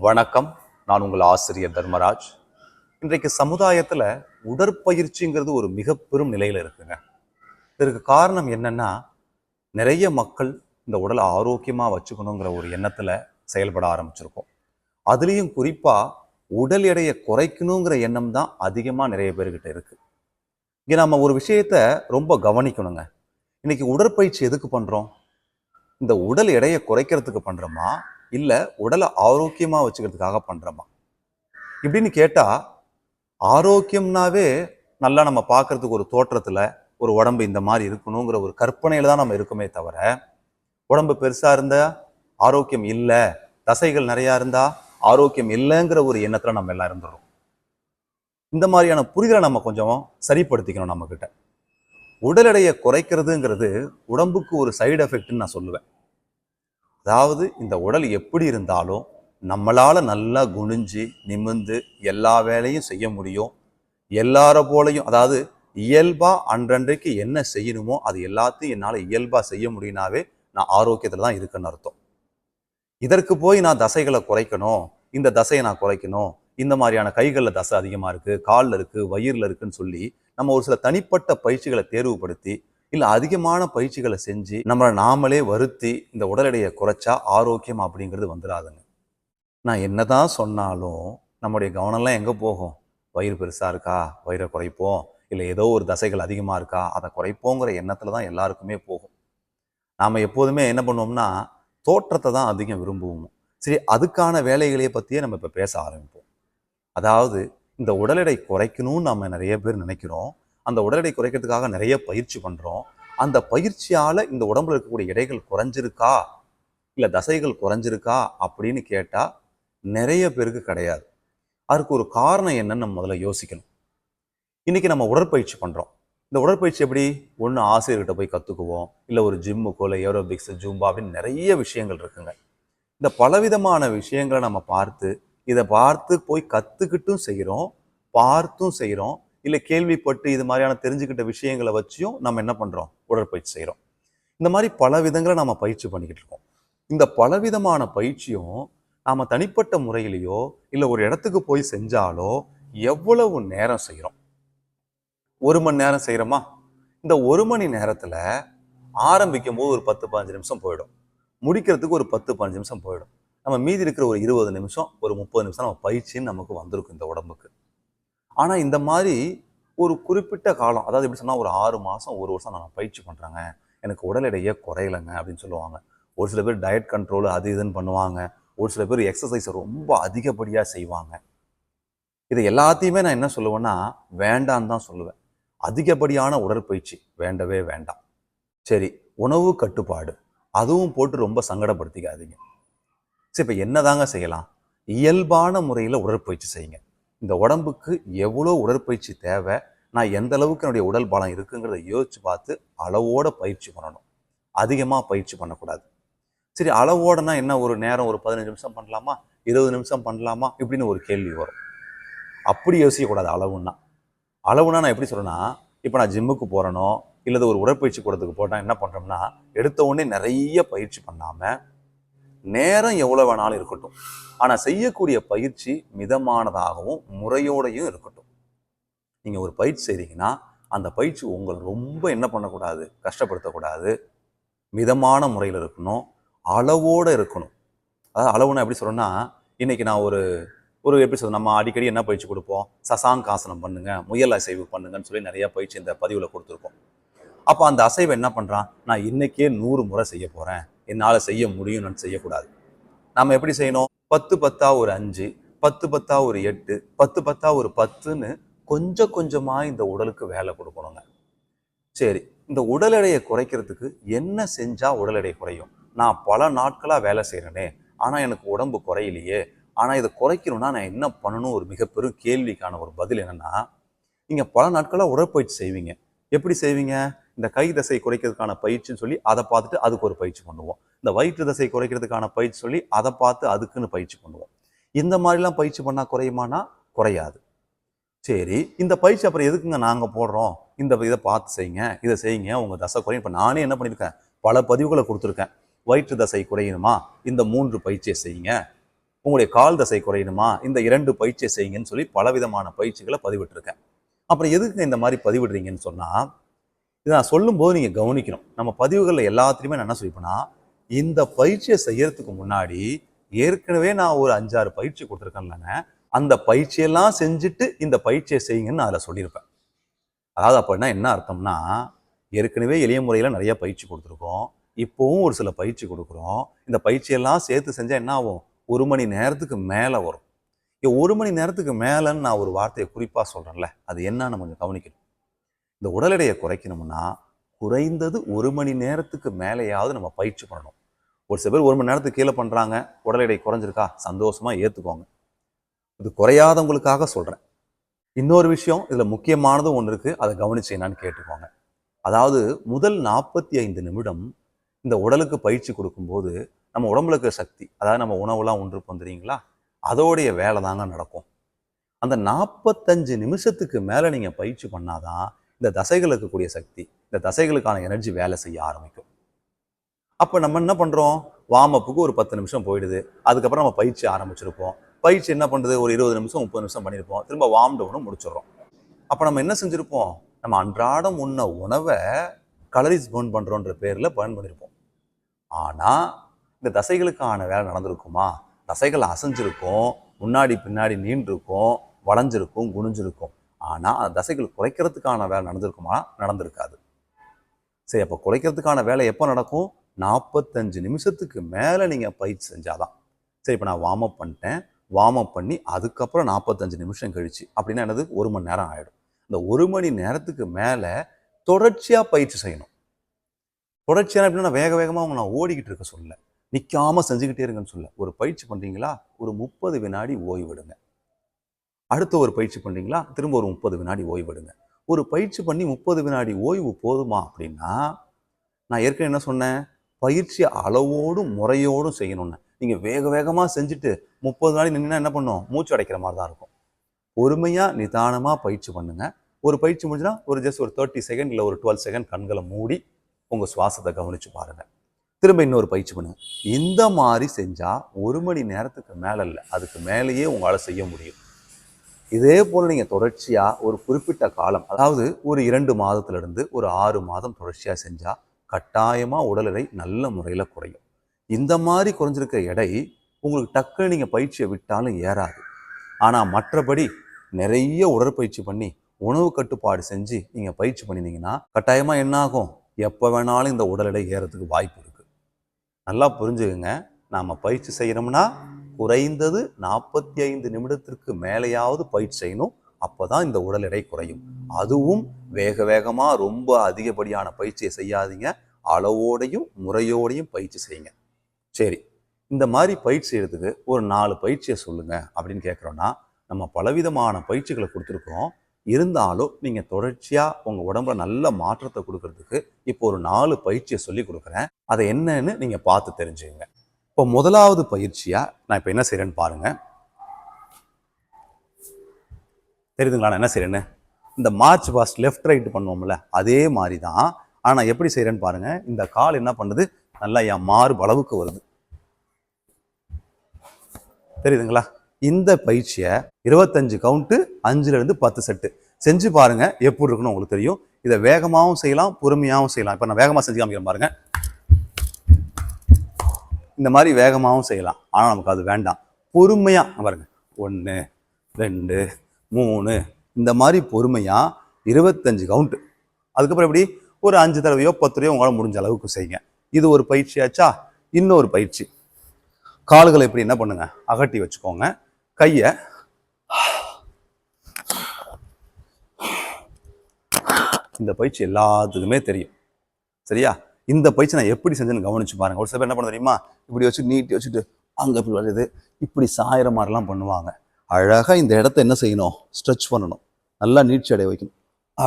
வணக்கம். நான் உங்கள் ஆசிரியர் தர்மராஜ். இன்றைக்கு சமுதாயத்துல உடற்பயிற்சிங்கிறது ஒரு மிக பெரும் நிலையில இருக்குங்க. இதற்கு காரணம் என்னன்னா, நிறைய மக்கள் இந்த உடலை ஆரோக்கியமா வச்சுக்கணுங்கிற ஒரு எண்ணத்துல செயல்பட ஆரம்பிச்சிருக்கோம். அதுலேயும் குறிப்பா உடல் எடையை குறைக்கணுங்கிற எண்ணம் தான் அதிகமா நிறைய பேர்கிட்ட இருக்கு. இங்க நம்ம ஒரு விஷயத்த ரொம்ப கவனிக்கணுங்க. இன்னைக்கு உடற்பயிற்சி எதுக்கு பண்றோம்? இந்த உடல் எடையை குறைக்கிறதுக்கு பண்றோமா, இல்ல உடலை ஆரோக்கியமா வச்சுக்கிறதுக்காக பண்றோமா? இப்படின்னு கேட்டா, ஆரோக்கியம்னாவே நல்லா நம்ம பார்க்கறதுக்கு ஒரு தோற்றத்துல ஒரு உடம்பு இந்த மாதிரி இருக்கணுங்கிற ஒரு கற்பனையில தான் நம்ம இருக்குமே தவிர, உடம்பு பெருசா இருந்தா ஆரோக்கியம் இல்ல, தசைகள் நிறைய இருந்தா ஆரோக்கியம் இல்லைங்கிற ஒரு எண்ணத்துல நம்ம எல்லாம் இருந்துடுறோம். இந்த மாதிரியான புரிதலை நம்ம கொஞ்சம் சரிப்படுத்திக்கணும் நம்ம கிட்ட. உடல் எடையை குறைக்கிறதுங்கிறது உடம்புக்கு ஒரு சைடு எஃபெக்ட்னு நான் சொல்லுவேன். அதாவது இந்த உடல் எப்படி இருந்தாலும் நம்மளால நல்லா குனிஞ்சு நிமிர்ந்து எல்லா வேலையும் செய்ய முடியும். எல்லார போலையும், அதாவது இயல்பா அன்றன்றைக்கு என்ன செய்யணுமோ அது எல்லாத்தையும் என்னால் இயல்பா செய்ய முடியும்னாவே நான் ஆரோக்கியத்தில் தான் இருக்குன்னு அர்த்தம். இதற்கு போய் நான் தசைகளை குறைக்கணும், இந்த தசையை நான் குறைக்கணும், இந்த மாதிரியான கைகளில் தசை அதிகமாக இருக்குது, காலில் இருக்குது, வயிறில் இருக்குன்னு சொல்லி நம்ம ஒரு சில தனிப்பட்ட பயிற்சிகளை தேர்வுபடுத்தி இல்லை அதிகமான பயிற்சிகளை செஞ்சு நம்மளை நாமளே வருத்தி இந்த உடல் எடையை குறைச்சா ஆரோக்கியம் அப்படிங்கிறது வந்துடாதுங்க. நான் என்னதான் சொன்னாலும் நம்முடைய கவனம்லாம் எங்கே போகும்? வயிறு பெருசாக இருக்கா, வயிறை குறைப்போம், இல்லை ஏதோ ஒரு தசைகள் அதிகமாக இருக்கா அதை குறைப்போங்கிற எண்ணத்தில் தான் எல்லாருக்குமே போகும். நாம் எப்போதுமே என்ன பண்ணுவோம்னா தோற்றத்தை தான் அதிகம் விரும்புவோம். சரி, அதுக்கான வேலைகளை பற்றியே நம்ம இப்போ பேச ஆரம்பிப்போம். அதாவது இந்த உடல் எடை குறைக்கணும்னு நம்ம நிறைய பேர் நினைக்கிறோம். அந்த உடல் எடை குறைக்கிறதுக்காக நிறைய பயிற்சி பண்ணுறோம். அந்த பயிற்சியால் இந்த உடம்புல இருக்கக்கூடிய எடைகள் குறைஞ்சிருக்கா, இல்லை தசைகள் குறைஞ்சிருக்கா அப்படின்னு கேட்டால் நிறைய பேருக்கு கிடையாது. அதுக்கு ஒரு காரணம் என்னன்னு நம்ம முதல்ல யோசிக்கணும். இன்னைக்கு நம்ம உடற்பயிற்சி பண்ணுறோம். இந்த உடற்பயிற்சி எப்படி? ஒன்று ஆசிரியர்கிட்ட போய் கற்றுக்குவோம், இல்லை ஒரு ஜிம்முக்கோ இல்லை ஏரோபிக்ஸ் ஜூம்பா அப்படின்னு நிறைய விஷயங்கள் இருக்குங்க. இந்த பலவிதமான விஷயங்களை நம்ம பார்த்து இதை பார்த்து போய் கற்றுக்கிட்டும் செய்கிறோம், பார்த்தும் செய்கிறோம், இல்லை கேள்விப்பட்டு இது மாதிரியான தெரிஞ்சுக்கிட்ட விஷயங்களை வச்சியும் நம்ம என்ன பண்ணுறோம்? உடற்பயிற்சி செய்கிறோம். இந்த மாதிரி பல விதங்களை நம்ம பயிற்சி பண்ணிக்கிட்டு இருக்கோம். இந்த பலவிதமான பயிற்சியும் நாம் தனிப்பட்ட முறையிலையோ இல்லை ஒரு இடத்துக்கு போய் செஞ்சாலோ எவ்வளவு நேரம் செய்கிறோம்? 1 மணி நேரம் செய்கிறோமா? இந்த 1 மணி நேரத்தில் ஆரம்பிக்கும் போது ஒரு 10-15 நிமிஷம் போயிடும், முடிக்கிறதுக்கு ஒரு 10-15 நிமிஷம் போயிடும். நம்ம மீதி இருக்கிற ஒரு 20 நிமிஷம் ஒரு 30 நிமிஷம் நம்ம பயிற்சின்னு நமக்கு வந்திருக்கும் இந்த உடம்புக்கு. ஆனால் இந்த மாதிரி ஒரு குறிப்பிட்ட காலம், அதாவது எப்படி சொன்னால் ஒரு 6 மாதம் 1 வருஷம் நான் பயிற்சி பண்ணுறாங்க, எனக்கு உடல் எடையே குறையலைங்க அப்படின்னு சொல்லுவாங்க. ஒரு சில பேர் டயட் கண்ட்ரோல் அது இதுன்னு பண்ணுவாங்க. ஒரு சில பேர் எக்ஸசைஸை ரொம்ப அதிகப்படியாக செய்வாங்க. இதை எல்லாத்தையுமே நான் என்ன சொல்லுவேன்னா வேண்டான்னு தான் சொல்லுவேன். அதிகப்படியான உடற்பயிற்சி வேண்டவே வேண்டாம். சரி, உணவு கட்டுப்பாடு அதுவும் போட்டு ரொம்ப சங்கடப்படுத்திக்காதீங்க. சரி, இப்போ என்னதாங்க செய்யலாம்? இயல்பான முறையில் உடற்பயிற்சி செய்யுங்க. இந்த உடம்புக்கு எவ்வளோ உடற்பயிற்சி தேவை, நான் எந்த அளவுக்கு என்னுடைய உடல் பலம் இருக்குங்கிறத யோசிச்சு பார்த்து அளவோட பயிற்சி பண்ணணும். அதிகமாக பயிற்சி பண்ணக்கூடாது. சரி, அளவோடனா என்ன? ஒரு நேரம் ஒரு 15 நிமிஷம் பண்ணலாமா, 20 நிமிஷம் பண்ணலாமா இப்படின்னு ஒரு கேள்வி வரும். அப்படி யோசிக்கக்கூடாது. அளவுனா நான் எப்படி சொல்றேன்னா, இப்போ நான் ஜிம்முக்கு போகிறேனோ இல்லை ஒரு உடற்பயிற்சி கூடத்துக்கு போட்டால் என்ன பண்ணுறோம்னா, எடுத்த உடனே நிறைய பயிற்சி பண்ணாமல் நேரம் எவ்வளோ வேணாலும் இருக்கட்டும், ஆனால் செய்யக்கூடிய பயிற்சி மிதமானதாகவும் முறையோடையும் இருக்கட்டும். நீங்கள் ஒரு பயிற்சி செய்கிறீங்கன்னா அந்த பயிற்சி உங்களை ரொம்ப என்ன பண்ணக்கூடாது, கஷ்டப்படுத்தக்கூடாது. மிதமான முறையில் இருக்கணும், அளவோடு இருக்கணும். அதாவது அளவுனா எப்படி சொல்கிறேன்னா, இன்றைக்கி நான் ஒரு ஒரு எப்படி சொல்றது, நம்ம அடிக்கடி என்ன பயிற்சி கொடுப்போம்? சசாங்காசனம் பண்ணுங்க, முயல் அசைவு பண்ணுங்கன்னு சொல்லி நிறைய பயிற்சி இந்த பதிவில் கொடுத்துருக்கோம். அப்போ அந்த அசைவை என்ன பண்ணுறான்? நான் இன்னைக்கே 100 முறை செய்ய போகிறேன், என்னால் செய்ய முடியும்னு செய்யக்கூடாது. நம்ம எப்படி செய்யணும்? 10 10 ஒரு 5, 10 10 ஒரு 8, 10 10 ஒரு 10ன்னு கொஞ்சம் கொஞ்சமாக இந்த உடலுக்கு வேலை கொடுக்கணுங்க. சரி, இந்த உடல் எடையை குறைக்கிறதுக்கு என்ன செஞ்சால் உடல் எடை குறையும்? நான் பல நாட்களாக வேலை செய்கிறேனே, ஆனால் எனக்கு உடம்பு குறையிலையே, ஆனால் இதை குறைக்கணும்னா நான் என்ன பண்ணணும்? ஒரு மிகப்பெரும் கேள்விக்கான ஒரு பதில் என்னென்னா, நீங்கள் பல நாட்களாக உடற்பயிற்சி செய்வீங்க. எப்படி செய்வீங்க? இந்த கை தசை குறைக்கிறதுக்கான பயிற்சின்னு சொல்லி அதை பார்த்துட்டு அதுக்கு ஒரு பயிற்சி பண்ணுவோம். இந்த வயிற்று தசை குறைக்கிறதுக்கான பயிற்சி சொல்லி அதை பார்த்து அதுக்குன்னு பயிற்சி பண்ணுவோம். இந்த மாதிரிலாம் பயிற்சி பண்ணால் குறையுமானா? குறையாது. சரி, இந்த பயிற்சி அப்புறம் எதுக்குங்க நாங்கள் போடுறோம்? இதை பார்த்து செய்யுங்க, இதை செய்யுங்க, உங்கள் தசை குறையும். இப்போ நானே என்ன பண்ணியிருக்கேன், பல பதிவுகளை கொடுத்துருக்கேன். வயிற்று தசை குறையணுமா? இந்த 3 பயிற்சியை செய்யுங்க. உங்களுடைய கால் தசை குறையணுமா, இந்த 2 பயிற்சியை செய்யுங்கன்னு சொல்லி பலவிதமான பயிற்சிகளை பதிவிட்டிருக்கேன். அப்புறம் எதுக்கு இந்த மாதிரி பதிவிடுறீங்கன்னு சொன்னா, இதை நான் சொல்லும்போது நீங்க கவனிக்கணும். நம்ம பதிவுகளில் எல்லாத்துலேயுமே நான் என்ன சொல்லிப்பேன்னா, இந்த பயிற்சியை செய்யறதுக்கு முன்னாடி ஏற்கனவே நான் ஒரு 5-6 பயிற்சி கொடுத்துருக்கேன்லங்க, அந்த பயிற்சியெல்லாம் செஞ்சுட்டு இந்த பயிற்சியை செய்யுங்கன்னு நான் அதில் சொல்லியிருப்பேன். அதாவது அப்படின்னா என்ன அர்த்தம்னா, ஏற்கனவே எளிய முறையில் நிறைய பயிற்சி கொடுத்துருக்கோம், இப்போவும் ஒரு சில பயிற்சி கொடுக்குறோம். இந்த பயிற்சியெல்லாம் சேர்த்து செஞ்சால் என்ன ஆகும், 1 மணி நேரத்துக்கு மேலே வரும். 1 மணி நேரத்துக்கு மேலேன்னு நான் ஒரு வார்த்தையை குறிப்பாக சொல்கிறேன்ல, அது என்னன்னு கொஞ்சம் கவனிக்கணும். இந்த உடல் எடையை குறைக்கணும்னா குறைந்தது 1 மணி நேரத்துக்கு மேலேயாவது நம்ம பயிற்சி பண்ணணும். ஒரு சில பேர் 1 மணி நேரத்துக்கு கீழே பண்ணுறாங்க, உடல் எடை குறைஞ்சிருக்கா, சந்தோஷமாக ஏற்றுக்கோங்க. இது குறையாதவங்களுக்காக சொல்கிறேன். இன்னொரு விஷயம் இதில் முக்கியமானது ஒன்று இருக்குது, அதை கவனிச்சு என்னான்னு கேட்டுக்கோங்க. அதாவது முதல் 45 நிமிடம் இந்த உடலுக்கு பயிற்சி கொடுக்கும்போது நம்ம உடம்புல இருக்கிற சக்தி, அதாவது நம்ம உணவுலாம் ஒன்றுப்போம் தெரியுங்களா, அதோடைய வேலை தாங்க நடக்கும். அந்த 45 நிமிஷத்துக்கு மேலே நீங்கள் பயிற்சி பண்ணாதான் இந்த தசைகளுக்கு இருக்கக்கூடிய சக்தி, இந்த தசைகளுக்கான எனர்ஜி வேலை செய்ய ஆரம்பிக்கும். அப்போ நம்ம என்ன பண்ணுறோம், வார்ம் அப்புக்கு ஒரு 10 நிமிஷம் போயிடுது, அதுக்கப்புறம் நம்ம பயிற்சி ஆரம்பிச்சிருப்போம். பயிற்சி என்ன பண்ணுறது, ஒரு 20 நிமிஷம் 30 நிமிஷம் பண்ணியிருப்போம், திரும்ப வார்ம் டவுனும் முடிச்சிடுறோம். அப்போ நம்ம என்ன செஞ்சுருப்போம், நம்ம அன்றாடம் உண்ண உணவை கலரிஸ் பர்ன் பண்ணுறோன்ற பேரில் பர்ன் பண்ணியிருப்போம். ஆனால் இந்த தசைகளுக்கான வேலை நடந்திருக்குமா, தசைகள் அசைஞ்சிருக்கும், முன்னாடி பின்னாடி நீண்டிருக்கும், வளைஞ்சிருக்கும், குனிஞ்சிருக்கும். ஆனால் அந்த தசைகள் குறைக்கிறதுக்கான வேலை நடந்திருக்குமா, நடந்திருக்காது. சரி, அப்போ குறைக்கிறதுக்கான வேலை எப்போ நடக்கும், 45 நிமிஷத்துக்கு மேலே நீங்கள் பயிற்சி செஞ்சாதான். சரி, இப்போ நான் வார்ம் அப் பண்ணிட்டேன், வார்ம் அப் பண்ணி அதுக்கப்புறம் 45 நிமிஷம் கழிச்சு அப்படின்னா என்னது, 1 மணி நேரம் ஆகிடும். இந்த 1 மணி நேரத்துக்கு மேலே தொடர்ச்சியாக பயிற்சி செய்யணும். தொடர்ச்சியாக எப்படின்னா வேக வேகமாக அவங்க நான் ஓடிக்கிட்டு இருக்க சொல்ல, நிற்காமல் செஞ்சுக்கிட்டே இருங்கன்னு சொல்ல. ஒரு பயிற்சி பண்ணுறீங்களா, ஒரு 30 வினாடி ஓய்விடுங்க. அடுத்த ஒரு பயிற்சி பண்ணுறீங்களா, திரும்ப ஒரு 30 வினாடி ஓய்விடுங்க. ஒரு பயிற்சி பண்ணி 30 வினாடி ஓய்வு போதுமா அப்படின்னா, நான் ஏற்கனவே என்ன சொன்னேன், பயிற்சி அளவோடும் முறையோடும் செய்யணும்னு. நீங்கள் வேக வேகமாக செஞ்சுட்டு 30 வினாடி நின்னா என்ன பண்ணும், மூச்சு அடைக்கிற மாதிரி தான் இருக்கும். பொறுமையாக நிதானமாக பயிற்சி பண்ணுங்கள். ஒரு பயிற்சி முடிஞ்சுன்னா ஒரு ஜஸ்ட் ஒரு 30 செகண்ட் இல்லை ஒரு 12 செகண்ட் கண்களை மூடி உங்கள் சுவாசத்தை கவனித்து பாருங்கள். திரும்ப இன்னொரு பயிற்சி பண்ணுங்க. இந்த மாதிரி செஞ்சால் 1 மணி நேரத்துக்கு மேலே இல்லை, அதுக்கு மேலேயே உங்களால் செய்ய முடியும். இதே போல் நீங்கள் தொடர்ச்சியாக ஒரு குறிப்பிட்ட காலம், அதாவது ஒரு 2 மாதத்திலிருந்து ஒரு 6 மாதம் தொடர்ச்சியாக செஞ்சால் கட்டாயமாக உடல் எடை நல்ல முறையில் குறையும். இந்த மாதிரி குறைஞ்சிருக்க எடை உங்களுக்கு டக்குன்னு நீங்கள் பயிற்சியை விட்டாலும் ஏறாது. ஆனால் மற்றபடி நிறைய உடற்பயிற்சி பண்ணி உணவு கட்டுப்பாடு செஞ்சு நீங்கள் பயிற்சி பண்ணினீங்கன்னா கட்டாயமாக என்ன ஆகும், எப்போ வேணாலும் இந்த உடல் எடை ஏறதுக்கு வாய்ப்பு இருக்குது. நல்லா புரிஞ்சுக்குங்க, நாம் பயிற்சி செய்கிறோம்னா குறைந்தது 45 நிமிடத்திற்கு மேலேயாவது பயிற்சி செய்யணும். அப்போ தான் இந்த உடல் எடை குறையும். அதுவும் வேக வேகமாக ரொம்ப அதிகப்படியான பயிற்சியை செய்யாதீங்க, அளவோடையும் முறையோடையும் பயிற்சி செய்யுங்க. சரி, இந்த மாதிரி பயிற்சி செய்யறதுக்கு ஒரு 4 பயிற்சியை சொல்லுங்கள் அப்படின்னு கேட்குறோன்னா, நம்ம பலவிதமான பயிற்சிகளை கொடுத்துருக்கோம். இருந்தாலும் நீங்கள் தொடர்ச்சியாக உங்கள் உடம்புல நல்ல மாற்றத்தை கொடுக்கறதுக்கு இப்போ ஒரு 4 பயிற்சியை சொல்லி கொடுக்குறேன். அதை என்னன்னு நீங்கள் பார்த்து தெரிஞ்சுங்க. இப்போ முதலாவது பயிற்சியாக நான் இப்போ என்ன செய்கிறேன்னு பாருங்கள். தெரியுதுங்களா நான் என்ன செய்கிறேன்னு? இந்த மார்ச் பாஸ்ட் லெஃப்ட் ரைட்டு பண்ணுவோம்ல, அதே மாதிரி தான். ஆனால் எப்படி செய்கிறேன்னு பாருங்கள். இந்த கால் என்ன பண்ணுது, நல்லா என் மார்பு அளவுக்கு வருது. தெரியுதுங்களா? இந்த பயிற்சியை 25 கவுண்ட்டு 5லேருந்து 10 செட்டு செஞ்சு பாருங்க, எப்படி இருக்குன்னு உங்களுக்கு தெரியும். இதை வேகமாகவும் செய்யலாம், பொறுமையாகவும் செய்யலாம். இப்போ நான் வேகமாக செஞ்சு காமிக்கிறேன் பாருங்க. இந்த மாதிரி வேகமாகவும் செய்யலாம், ஆனால் நமக்கு அது வேண்டாம். பொறுமையாக பாருங்க, 1 2 3 இந்த மாதிரி பொறுமையாக 25 கவுண்ட்டு. அதுக்கப்புறம் எப்படி ஒரு 5 தடவையோ 10 தடவையோ உங்களால் முடிஞ்ச அளவுக்கு செய்யுங்க. இது ஒரு பயிற்சியாச்சா? இன்னொரு பயிற்சி, கால்களை எப்படி என்ன பண்ணுங்க, அகட்டி வச்சுக்கோங்க. கையை இந்த பயிற்சி எல்லாத்துக்குமே தெரியும், சரியா? இந்த பயிற்சி நான் எப்படி செஞ்சேன்னு கவனிச்சு பாருங்க. ஒரு சில பேர் என்ன பண்ண தெரியுமா, இப்படி வச்சு நீட்டி வச்சுட்டு அங்கே இப்படி வருது, இப்படி சாயிற மாதிரிலாம் பண்ணுவாங்க. அழகாக இந்த இடத்த என்ன செய்யணும், ஸ்ட்ரெச் பண்ணணும், நல்லா நீட்சி அடைய வைக்கணும்.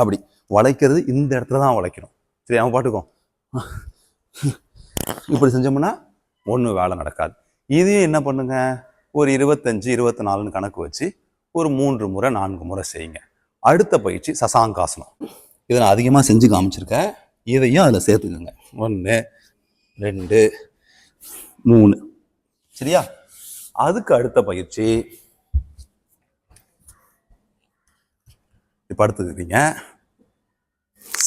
அப்படி வளைக்கிறது இந்த இடத்துல தான் வளைக்கணும், சரி? அவன் பாட்டுக்கும் இப்படி செஞ்சோம்னா ஒன்றும் வேலை நடக்காது. இதையும் என்ன பண்ணுங்க, ஒரு 25 24ன்னு கணக்கு வச்சு ஒரு 3 முறை 4 முறை செய்யுங்க. அடுத்த பயிற்சி சசாங்காசனம். இதை நான் அதிகமாக செஞ்சு காமிச்சிருக்கேன், இதையும் அதில் சேர்த்துக்குங்க. 1 2 3 சரியா? அதுக்கு அடுத்த பயிற்சி இப்ப அடுத்துக்கிறீங்க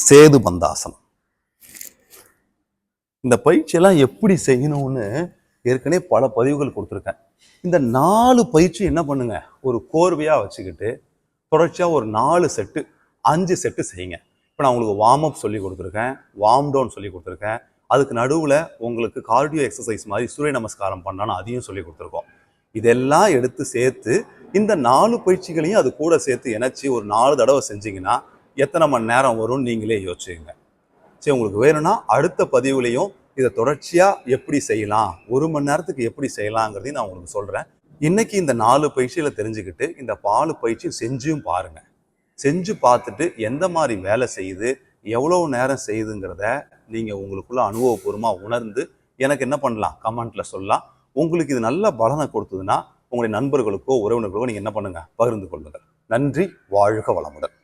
சேது பந்தாசனம். இந்த பயிற்சியெல்லாம் எப்படி செய்யணும்னு ஏற்கனவே பல பதிவுகள் கொடுத்துருக்கேன். இந்த 4 பயிற்சி என்ன பண்ணுங்க, ஒரு கோர்வையா வச்சுக்கிட்டு தொடர்ச்சியா ஒரு 4 செட்டு 5 செட்டு செய்யுங்க. இப்போ நான் உங்களுக்கு வார்ம் அப் சொல்லி கொடுத்துருக்கேன், வார்ம் டவுன் சொல்லி கொடுத்துருக்கேன். அதுக்கு நடுவில் உங்களுக்கு கார்டியோ எக்ஸசைஸ் மாதிரி சூரிய நமஸ்காரம் பண்ணான்னு அதையும் சொல்லி கொடுத்துருக்கோம். இதெல்லாம் எடுத்து சேர்த்து இந்த 4 பயிற்சிகளையும் அது கூட சேர்த்து இணைச்சி ஒரு 4 தடவை செஞ்சீங்கன்னா எத்தனை மணி நேரம் வரும்னு நீங்களே யோசிச்சுங்க. சரி, உங்களுக்கு வேணும்னா அடுத்த பதிவுலையும் இதை தொடர்ச்சியா எப்படி செய்யலாம், 1 மணி நேரத்துக்கு எப்படி செய்யலாங்கிறதையும் நான் உங்களுக்கு சொல்றேன். இன்னைக்கு இந்த 4 பயிற்சியில தெரிஞ்சுக்கிட்டு இந்த 4 பயிற்சி செஞ்சும் பாருங்க. செஞ்சு பார்த்துட்டு எந்த மாதிரி வேலை செய்யுது, எவ்வளவு நேரம் செய்யுதுங்கிறத நீங்க உங்களுக்குள்ள அனுபவபூர்வமா உணர்ந்து எனக்கு என்ன பண்ணலாம், கமெண்ட்ல சொல்லலாம். உங்களுக்கு இது நல்ல பலனை கொடுத்ததுன்னா உங்களுடைய நண்பர்களுக்கோ உறவினர்களுக்கோ நீங்க என்ன பண்ணுங்க, பகிர்ந்து கொள்ளுங்கள். நன்றி. வாழ்க வளமுடன்.